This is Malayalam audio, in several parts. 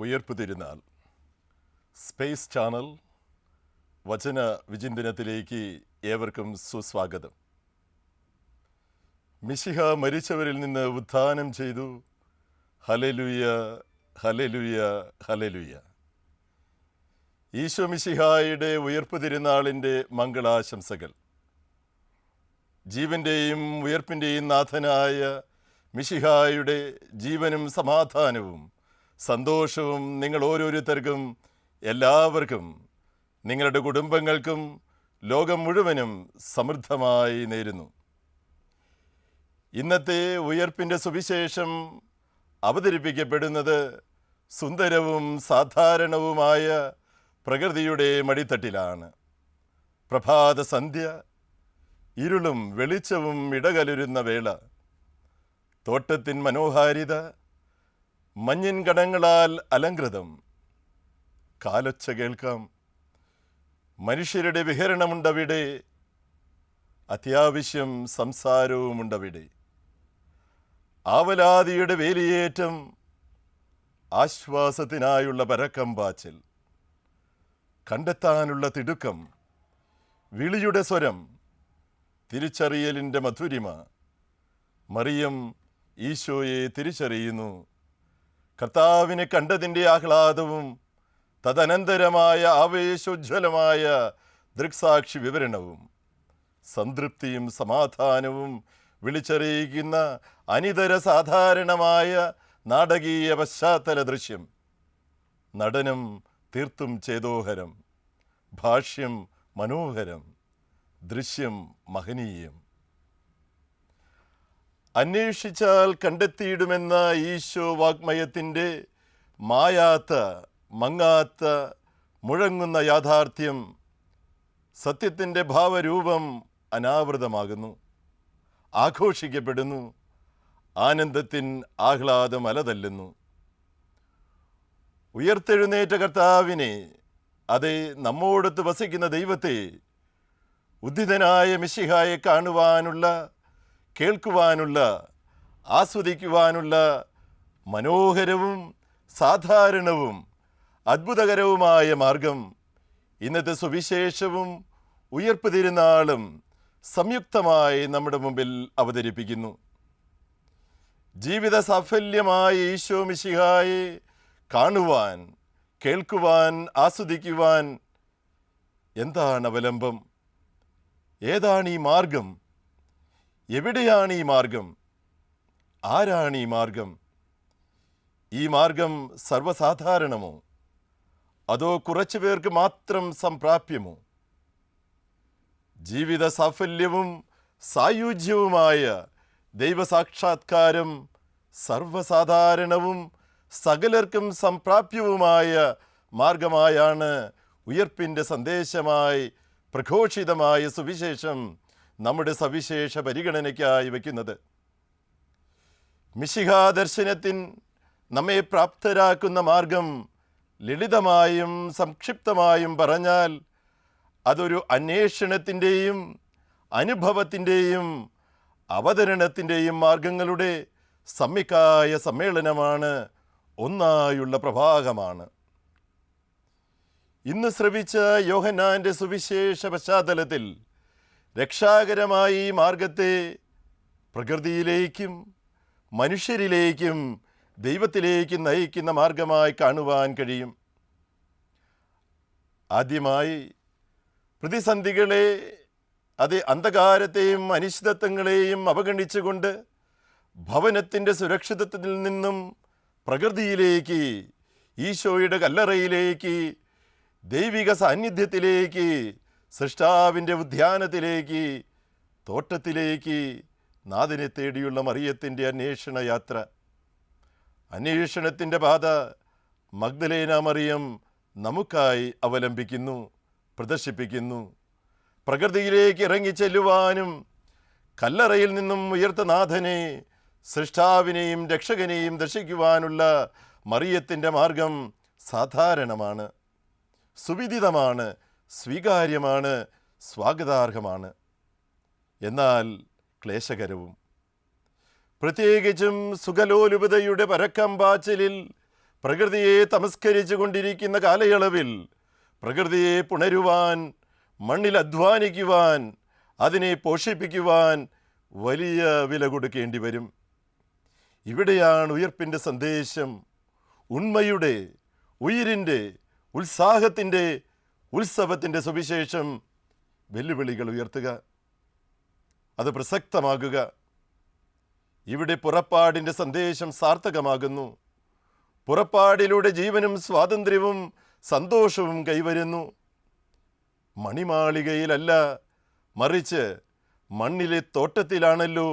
ഉയർപ്പ് തിരുനാൾ സ്പേസ് ചാനൽ വചന വിചിന്തനത്തിലേക്ക് ഏവർക്കും സുസ്വാഗതം. മിശിഹ മരിച്ചവരിൽ നിന്ന് ഉത്ഥാനം ചെയ്തു. Hallelujah, hallelujah, hallelujah. ഈശോ മിശിഹായുടെ ഉയർപ്പ് തിരുനാളിൻ്റെ മംഗളാശംസകൾ. ജീവൻ്റെയും ഉയർപ്പിൻ്റെയും നാഥനായ മിശിഹായുടെ ജീവനും സമാധാനവും സന്തോഷവും നിങ്ങൾ ഓരോരുത്തർക്കും, എല്ലാവർക്കും, നിങ്ങളുടെ കുടുംബങ്ങൾക്കും ലോകം മുഴുവനും സമൃദ്ധമായി നേരുന്നു. ഇന്നത്തെ ഉയർപ്പിൻ്റെ സുവിശേഷം അവതരിപ്പിക്കപ്പെടുന്നത് സുന്ദരവും സാധാരണവുമായ പ്രകൃതിയുടെ മടിത്തട്ടിലാണ്. പ്രഭാത സന്ധ്യ, ഇരുളും വെളിച്ചവും ഇടകലരുന്ന വേള, തോട്ടത്തിൻ മനോഹാരിത, മഞ്ഞിൻ കണങ്ങളാൽ അലങ്കൃതം. കാലൊച്ച കേൾക്കാം, മനുഷ്യരുടെ വിഹരണമുണ്ടവിടെ, അത്യാവശ്യം സംസാരവുമുണ്ടവിടെ. ആവലാതിയുടെ വേലിയേറ്റം, ആശ്വാസത്തിനായുള്ള പരക്കം പാച്ചിൽ, കണ്ടെത്താനുള്ള തിടുക്കം, വിളിയുടെ സ്വരം, തിരിച്ചറിയലിൻ്റെ മധുരിമ. മറിയം ഈശോയെ തിരിച്ചറിയുന്നു. കർത്താവിനെ കണ്ടതിൻ്റെ ആഹ്ലാദവും തദനന്തരമായ ആവേശോജ്വലമായ ദൃക്സാക്ഷി വിവരണവും സംതൃപ്തിയും സമാധാനവും വിളിച്ചറിയിക്കുന്ന അനിതര സാധാരണമായ നാടകീയ പശ്ചാത്തല ദൃശ്യം. നടനം തീർത്തും ചേതോഹരം, ഭാഷ്യം മനോഹരം, ദൃശ്യം മഹനീയം. അന്വേഷിച്ചാൽ കണ്ടെത്തിയിടുമെന്ന ഈശോ വാഗ്മയത്തിൻ്റെ മായാത്ത, മങ്ങാത്ത, മുഴങ്ങുന്ന യാഥാർത്ഥ്യം, സത്യത്തിൻ്റെ ഭാവരൂപം അനാവൃതമാകുന്നു, ആഘോഷിക്കപ്പെടുന്നു, ആനന്ദത്തിൻ ആഹ്ലാദം അലതല്ലുന്നു. ഉയർത്തെഴുന്നേറ്റ കർത്താവിനെ, അതെ നമ്മോടൊത്ത് വസിക്കുന്ന ദൈവത്തെ, ഉദ്ധിതനായ മിശിഹായെ കാണുവാനുള്ള, കേൾക്കുവാനുള്ള, ആസ്വദിക്കുവാനുള്ള മനോഹരവും സാധാരണവും അത്ഭുതകരവുമായ മാർഗം ഇന്നത്തെ സുവിശേഷവും ഉയർപ്പ് തിരുനാളും സംയുക്തമായി നമ്മുടെ മുമ്പിൽ അവതരിപ്പിക്കുന്നു. ജീവിത സാഫല്യമായ ഈശോ മിശിഹായെ കാണുവാൻ, കേൾക്കുവാൻ, ആസ്വദിക്കുവാൻ എന്താണ് അവലംബം? ഏതാണ് ഈ മാർഗം? എവിടെയാണ് ഈ മാർഗം? ആരാണ് ഈ മാർഗം? ഈ മാർഗം സർവ്വസാധാരണമോ അതോ കുറച്ചു പേർക്ക് മാത്രം സംപ്രാപ്യമോ? ജീവിത സാഫല്യവും സായുജ്യവുമായ ദൈവസാക്ഷാത്കാരം സർവ്വസാധാരണവും സകലർക്കും സംപ്രാപ്യവുമായ മാർഗമായാണ് ഉയർപ്പിൻ്റെ സന്ദേശമായി പ്രഘോഷിതമായ സുവിശേഷം നമ്മുടെ സവിശേഷ പരിഗണനയ്ക്കായി വയ്ക്കുന്നത്. മിശിഹാ ദർശനത്തിൻ നമ്മെ പ്രാപ്തരാക്കുന്ന മാർഗം ലളിതമായും സംക്ഷിപ്തമായും പറഞ്ഞാൽ അതൊരു അന്വേഷണത്തിൻ്റെയും അനുഭവത്തിൻ്റെയും അവതരണത്തിൻ്റെയും മാർഗങ്ങളുടെ സമ്മിക്കായ സമ്മേളനമാണ്, ഒന്നായുള്ള പ്രഭാതമാണ്. ഇന്ന് ശ്രവിച്ച യോഹന്നാൻ്റെ സുവിശേഷ പശ്ചാത്തലത്തിൽ രക്ഷാകരമായ ഈ മാർഗത്തെ പ്രകൃതിയിലേക്കും മനുഷ്യരിലേക്കും ദൈവത്തിലേക്കും നയിക്കുന്ന മാർഗമായി കാണുവാൻ കഴിയും. ആദ്യമായി പ്രതിസന്ധികളെ, അത് അന്ധകാരത്തെയും അനിശ്ചിതത്വങ്ങളെയും അവഗണിച്ചുകൊണ്ട് ഭവനത്തിൻ്റെ സുരക്ഷിതത്വത്തിൽ നിന്നും പ്രകൃതിയിലേക്ക്, ഈശോയുടെ കല്ലറയിലേക്ക്, ദൈവിക സാന്നിധ്യത്തിലേക്ക്, സൃഷ്ടാവിൻ്റെ ഉദ്യാനത്തിലേക്ക്, തോട്ടത്തിലേക്ക് നാഥനെ തേടിയുള്ള മറിയത്തിൻ്റെ അന്വേഷണ യാത്ര. അന്വേഷണത്തിൻ്റെ പാത മഗ്ദലേന മറിയം നമുക്കായി അവലംബിക്കുന്നു, പ്രദർശിപ്പിക്കുന്നു. പ്രകൃതിയിലേക്ക് ഇറങ്ങിച്ചെല്ലുവാനും കല്ലറയിൽ നിന്നും ഉയർത്ത നാഥനെ, സൃഷ്ടാവിനെയും രക്ഷകനെയും ദർശിക്കുവാനുള്ള മറിയത്തിൻ്റെ മാർഗം സാധാരണമാണ്, സുവിദിതമാണ്, സ്വീകാര്യമാണ്, സ്വാഗതാർഹമാണ്. എന്നാൽ ക്ലേശകരവും. പ്രത്യേകിച്ചും സുഖലോലുപതയുടെ പരക്കം പാച്ചിലിൽ പ്രകൃതിയെ തമസ്കരിച്ചു കൊണ്ടിരിക്കുന്ന കാലയളവിൽ പ്രകൃതിയെ പുണരുവാൻ, മണ്ണിൽ അധ്വാനിക്കുവാൻ, അതിനെ പോഷിപ്പിക്കുവാൻ വലിയ വില കൊടുക്കേണ്ടി വരും. ഇവിടെയാണ് ഉയർപ്പിൻ്റെ സന്ദേശം, ഉണ്മയുടെ, ഉയിരിൻ്റെ, ഉത്സാഹത്തിൻ്റെ, ഉത്സവത്തിൻ്റെ സുവിശേഷം വെല്ലുവിളികൾ ഉയർത്തുക, അത് പ്രസക്തമാകുക. ഇവിടെ പുറപ്പാടിൻ്റെ സന്ദേശം സാർത്ഥകമാകുന്നു. പുറപ്പാടിലൂടെ ജീവനും സ്വാതന്ത്ര്യവും സന്തോഷവും കൈവരുന്നു. മണിമാളികയിലല്ല, മറിച്ച് മണ്ണിലെ തോട്ടത്തിലാണല്ലോ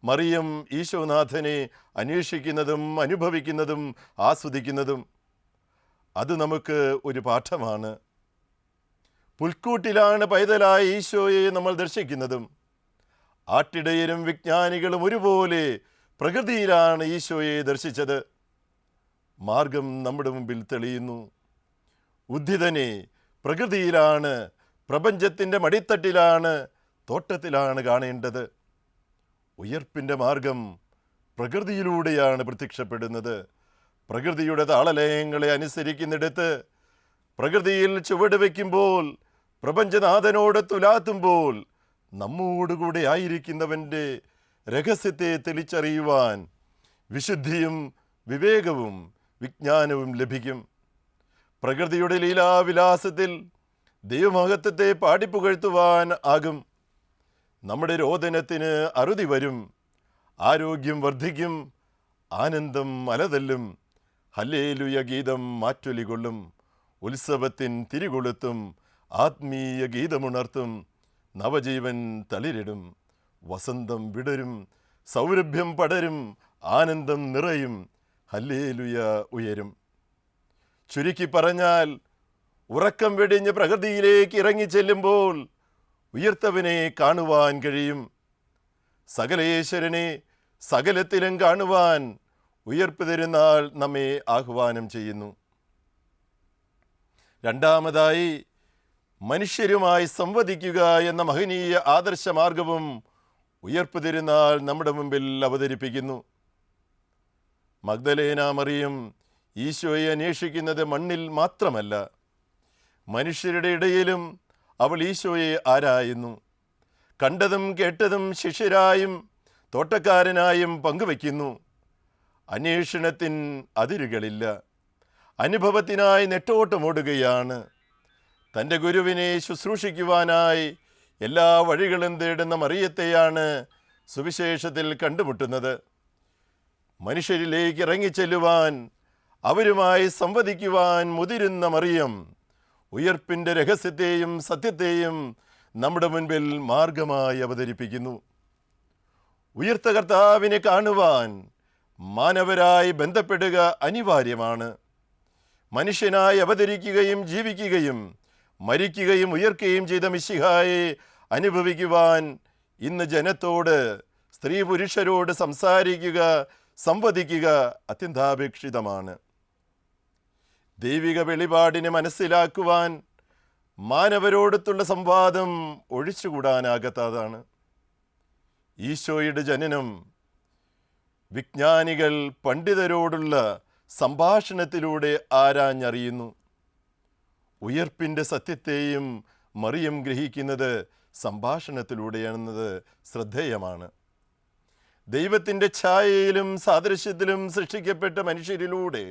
മറിയം ഈശോനാഥനെ അന്വേഷിക്കുന്നതും അനുഭവിക്കുന്നതും ആസ്വദിക്കുന്നതും. അത് നമുക്ക് ഒരു പാഠമാണ്. പുൽക്കൂട്ടിലാണ് പൈതലായ ഈശോയെ നമ്മൾ ദർശിക്കുന്നതും. ആട്ടിടയരും വിജ്ഞാനികളും ഒരുപോലെ പ്രകൃതിയിലാണ് ഈശോയെ ദർശിച്ചത്. മാർഗം നമ്മുടെ മുമ്പിൽ തെളിയുന്നു. ഉദ്ധിതനെ പ്രകൃതിയിലാണ്, പ്രപഞ്ചത്തിൻ്റെ മടിത്തട്ടിലാണ്, തോട്ടത്തിലാണ് കാണേണ്ടത്. ഉയർപ്പിൻ്റെ മാർഗം പ്രകൃതിയിലൂടെയാണ് പ്രത്യക്ഷപ്പെടുന്നത്. പ്രകൃതിയുടെ താളലയങ്ങളെ അനുസരിക്കുന്നിടത്ത്, പ്രകൃതിയിൽ ചുവട് വയ്ക്കുമ്പോൾ, പ്രപഞ്ചനാഥനോട് തുലാത്തുമ്പോൾ, നമ്മോടുകൂടെ ആയിരിക്കുന്നവൻ്റെ രഹസ്യത്തെ തെളിച്ചറിയുവാൻ വിശുദ്ധിയും വിവേകവും വിജ്ഞാനവും ലഭിക്കും. പ്രകൃതിയുടെ ലീലാവിലാസത്തിൽ ദൈവമഹത്വത്തെ പാടിപ്പുകഴ്ത്തുവാൻ ആകും. നമ്മുടെ രോദനത്തിന് അറുതി വരും, ആരോഗ്യം വർദ്ധിക്കും, ആനന്ദം അലതല്ലും, ഹല്ലേലൂയ ഗീതം മാറ്റൊലി കൊള്ളും, ഉത്സവത്തിൻ തിരികൊളുത്തും, ആത്മീയ ഗീതമുണർത്തും, നവജീവൻ തളിരിടും, വസന്തം വിടരും, സൗരഭ്യം പടരും, ആനന്ദം നിറയും, ഹല്ലേലൂയ ഉയരും. ചുരുക്കി പറഞ്ഞാൽ, ഉറക്കം വെടിഞ്ഞ് പ്രകൃതിയിലേക്ക് ഇറങ്ങിച്ചെല്ലുമ്പോൾ ഉയർത്തവനെ കാണുവാൻ കഴിയും. സകലേശ്വരനെ സകലത്തിലും കാണുവാൻ ഉയർപ്പ് തിരുനാൾ നമ്മെ ആഹ്വാനം ചെയ്യുന്നു. രണ്ടാമതായി, മനുഷ്യരുമായി സംവദിക്കുക എന്ന മഹനീയ ആദർശമാർഗവും ഉയർപ്പ് തിരുനാൾ നമ്മുടെ മുമ്പിൽ അവതരിപ്പിക്കുന്നു. മഗ്ദലേന മറിയം ഈശോയെ അന്വേഷിക്കുന്നത് മണ്ണിൽ മാത്രമല്ല, മനുഷ്യരുടെ ഇടയിലും അവൾ ഈശോയെ ആരായുന്നു. കണ്ടതും കേട്ടതും ശിഷ്യരായും തോട്ടക്കാരനായും പങ്കുവയ്ക്കുന്നു. അന്വേഷണത്തിന് അതിരുകളില്ല, അനുഭവത്തിനായി നെട്ടോട്ടമോടുകയാണ്. തൻ്റെ ഗുരുവിനെ ശുശ്രൂഷിക്കുവാനായി എല്ലാ വഴികളും തേടുന്ന മറിയത്തെയാണ് സുവിശേഷത്തിൽ കണ്ടുമുട്ടുന്നത്. മനുഷ്യരിലേക്ക് ഇറങ്ങിച്ചെല്ലുവാൻ, അവരുമായി സംവദിക്കുവാൻ മുതിരുന്ന മറിയം ഉയർപ്പിൻ്റെ രഹസ്യത്തെയും സത്യത്തെയും നമ്മുടെ മുൻപിൽ മാർഗമായി അവതരിപ്പിക്കുന്നു. ഉയർത്ത കർത്താവിനെ കാണുവാൻ മാനവരായി ബന്ധപ്പെടുക അനിവാര്യമാണ്. മനുഷ്യനായി അവതരിക്കുകയും ജീവിക്കുകയും മരിക്കുകയും ഉയർക്കുകയും ചെയ്ത മിശിഹായെ അനുഭവിക്കുവാൻ ഇന്ന് ജനത്തോട്, സ്ത്രീ പുരുഷരോട് സംസാരിക്കുക, സംവദിക്കുക അത്യന്താപേക്ഷിതമാണ്. ദൈവിക വെളിപാടിനെ മനസ്സിലാക്കുവാൻ മാനവരോടൊത്തുള്ള സംവാദം ഒഴിച്ചുകൂടാനാകാത്തതാണ്. ഈശോയുടെ ജനനം വിജ്ഞാനികൾ പണ്ഡിതരോടുള്ള സംഭാഷണത്തിലൂടെ ആരാഞ്ഞറിയുന്നു. ഉയർപ്പിൻ്റെ സത്യത്തെയും മറിയം ഗ്രഹിക്കുന്നത് സംഭാഷണത്തിലൂടെയാണെന്നത് ശ്രദ്ധേയമാണ്. ദൈവത്തിൻ്റെ ഛായയിലും സാദൃശ്യത്തിലും സൃഷ്ടിക്കപ്പെട്ട മനുഷ്യരിലൂടെ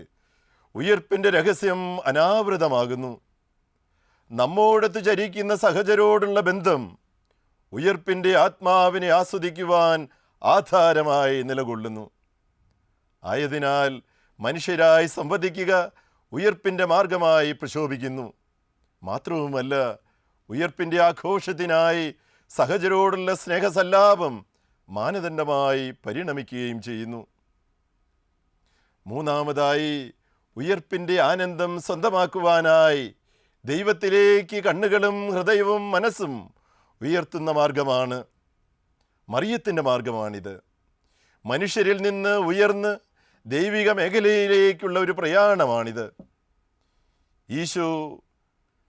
ഉയർപ്പിൻ്റെ രഹസ്യം അനാവൃതമാകുന്നു. നമ്മോടൊത്ത് ചരിക്കുന്ന സഹചരോടുള്ള ബന്ധം ഉയർപ്പിൻ്റെ ആത്മാവിനെ ആസ്വദിക്കുവാൻ ആധാരമായി നിലകൊള്ളുന്നു. ആയതിനാൽ മനുഷ്യരായി സംവദിക്കുക ഉയർപ്പിൻ്റെ മാർഗമായി പ്രശോഭിക്കുന്നു. മാത്രവുമല്ല, ഉയർപ്പിൻ്റെ ആഘോഷത്തിനായി സഹചരോടുള്ള സ്നേഹസല്ലാപം മാനദണ്ഡമായി പരിണമിക്കുകയും ചെയ്യുന്നു. മൂന്നാമതായി, ഉയർപ്പിൻ്റെ ആനന്ദം സ്വന്തമാക്കുവാനായി ദൈവത്തിലേക്ക് കണ്ണുകളും ഹൃദയവും മനസ്സും ഉയർത്തുന്ന മാർഗമാണ് മറിയത്തിൻ്റെ മാർഗമാണിത്. മനുഷ്യരിൽ നിന്ന് ഉയർന്ന് ദൈവിക മേഖലയിലേക്കുള്ള ഒരു പ്രയാണമാണിത്. ഈശോ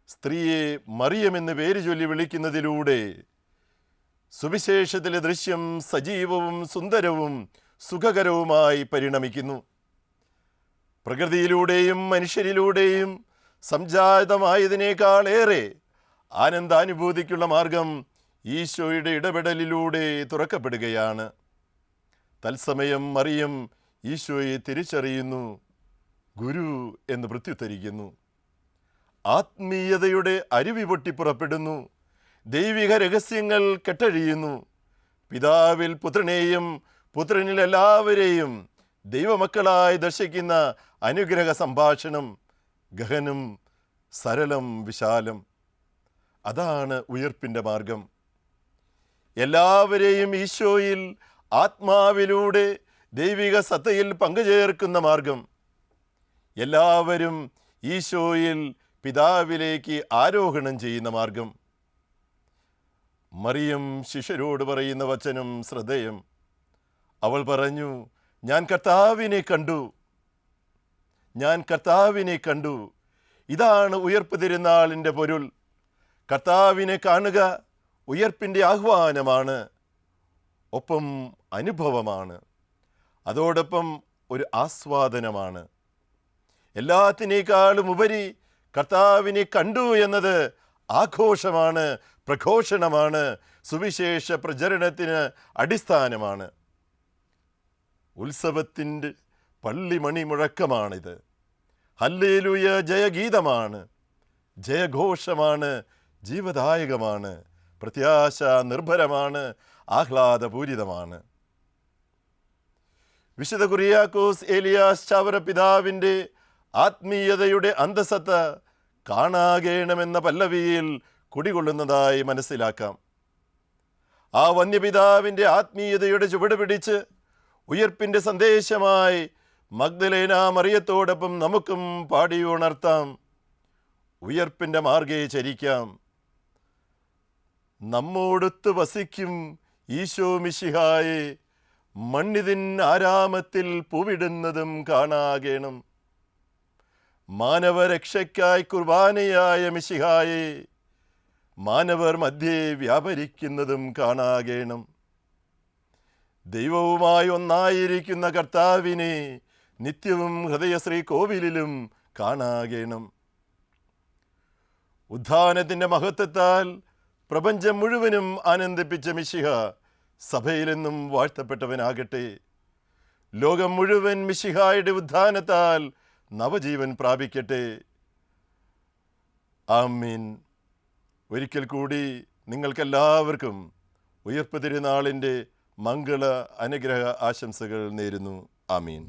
സ്ത്രീയെ മറിയമെന്ന് പേര് ചൊല്ലി വിളിക്കുന്നതിലൂടെ സുവിശേഷത്തിലെ ദൃശ്യം സജീവവും സുന്ദരവും സുഖകരവുമായി പരിണമിക്കുന്നു. പ്രകൃതിയിലൂടെയും മനുഷ്യരിലൂടെയും സംജാതമായതിനേക്കാളേറെ ആനന്ദാനുഭൂതിക്കുള്ള മാർഗം ഈശോയുടെ ഇടപെടലിലൂടെ തുറക്കപ്പെടുകയാണ്. തത്സമയം മറിയം ഈശോയെ തിരിച്ചറിയുന്നു, ഗുരു എന്ന് പ്രത്യുത്തരിക്കുന്നു. ആത്മീയതയുടെ അരുവി പൊട്ടിപ്പുറപ്പെടുന്നു. ദൈവിക രഹസ്യങ്ങൾ കെട്ടഴിയുന്നു. പിതാവിൽ പുത്രനെയും പുത്രനിൽ എല്ലാവരെയും ദൈവമക്കളായി ദർശിക്കുന്ന അനുഗ്രഹ സംഭാഷണം ഗഹനം, സരളം, വിശാലം. അതാണ് ഉയർപ്പിൻ്റെ മാർഗം. എല്ലാവരെയും ഈശോയിൽ ആത്മാവിലൂടെ ദൈവിക സത്തയിൽ പങ്കുചേർക്കുന്ന മാർഗം. എല്ലാവരും ഈശോയിൽ പിതാവിലേക്ക് ആരോഹണം ചെയ്യുന്ന മാർഗം. മറിയം ശിഷ്യരോട് പറയുന്ന വചനം ശ്രദ്ധേയം. അവൾ പറഞ്ഞു, ഞാൻ കർത്താവിനെ കണ്ടു, ഞാൻ കർത്താവിനെ കണ്ടു. ഇതാണ് ഉയർപ്പ് തിരുനാളിൻ്റെ പൊരുൾ. കർത്താവിനെ കാണുക ഉയർപ്പിൻ്റെ ആഹ്വാനമാണ്, ഒപ്പം അനുഭവമാണ്, അതോടൊപ്പം ഒരു ആസ്വാദനമാണ്. എല്ലാത്തിനേക്കാളും ഉപരി കർത്താവിനെ കണ്ടു എന്നത് ആഘോഷമാണ്, പ്രഘോഷണമാണ്, സുവിശേഷ പ്രചരണത്തിന് അടിസ്ഥാനമാണ്. ഉത്സവത്തിൻ്റെ പള്ളിമണി മുഴക്കമാണിത്. ഹല്ലേലൂയ ജയഗീതമാണ്, ജയഘോഷമാണ്, ജീവദായകമാണ്, പ്രത്യാശ നിർഭരമാണ്, ആഹ്ലാദപൂരിതമാണ്. വിശുദ്ധ കുറിയാക്കോസ് ഏലിയാസ് ചാവറ പിതാവിൻ്റെ ആത്മീയതയുടെ അന്തസത്ത കാണാകേണമെന്ന പല്ലവിയിൽ കുടികൊള്ളുന്നതായി മനസ്സിലാക്കാം. ആ വന്യപിതാവിൻ്റെ ആത്മീയതയുടെ ചുവട് പിടിച്ച് ഉയർപ്പിൻ്റെ സന്ദേശമായി മഗ്ദലേന മറിയത്തോടൊപ്പം നമുക്കും പാടിയുണർത്താം. ഉയർപ്പിൻ്റെ മാർഗേ ചരിക്കാം. നമ്മോടൊത്ത് വസിക്കും ഈശോ മിശിഹായെ, മണ്ണിതിൻ ആരാമത്തിൽ പൂവിടുന്നതും കാണാകേണം. മാനവരക്ഷയ്ക്കായി കുർബാനയായ മിശിഹായെ, മാനവർ മധ്യേ വ്യാപരിക്കുന്നതും കാണാകേണം. ദൈവവുമായി ഒന്നായിരിക്കുന്ന കർത്താവിനെ നിത്യവും ഹൃദയശ്രീ കോവിലിലും കാണാകേണം. ഉദ്ധാനത്തിൻ്റെ മഹത്വത്താൽ പ്രപഞ്ചം മുഴുവനും ആനന്ദിപ്പിച്ച മിശിഹ സഭയിലെന്നും വാഴ്ത്തപ്പെട്ടവനാകട്ടെ. ലോകം മുഴുവൻ മിശിഹായുടെ ഉദ്ധാനത്താൽ നവജീവൻ പ്രാപിക്കട്ടെ. ആമീൻ. ഒരിക്കൽ കൂടി നിങ്ങൾക്കെല്ലാവർക്കും ഉയർപ്പ് തിരുനാളിൻ്റെ മംഗള അനുഗ്രഹ ആശംസകൾ നേരുന്നു. ആമീൻ.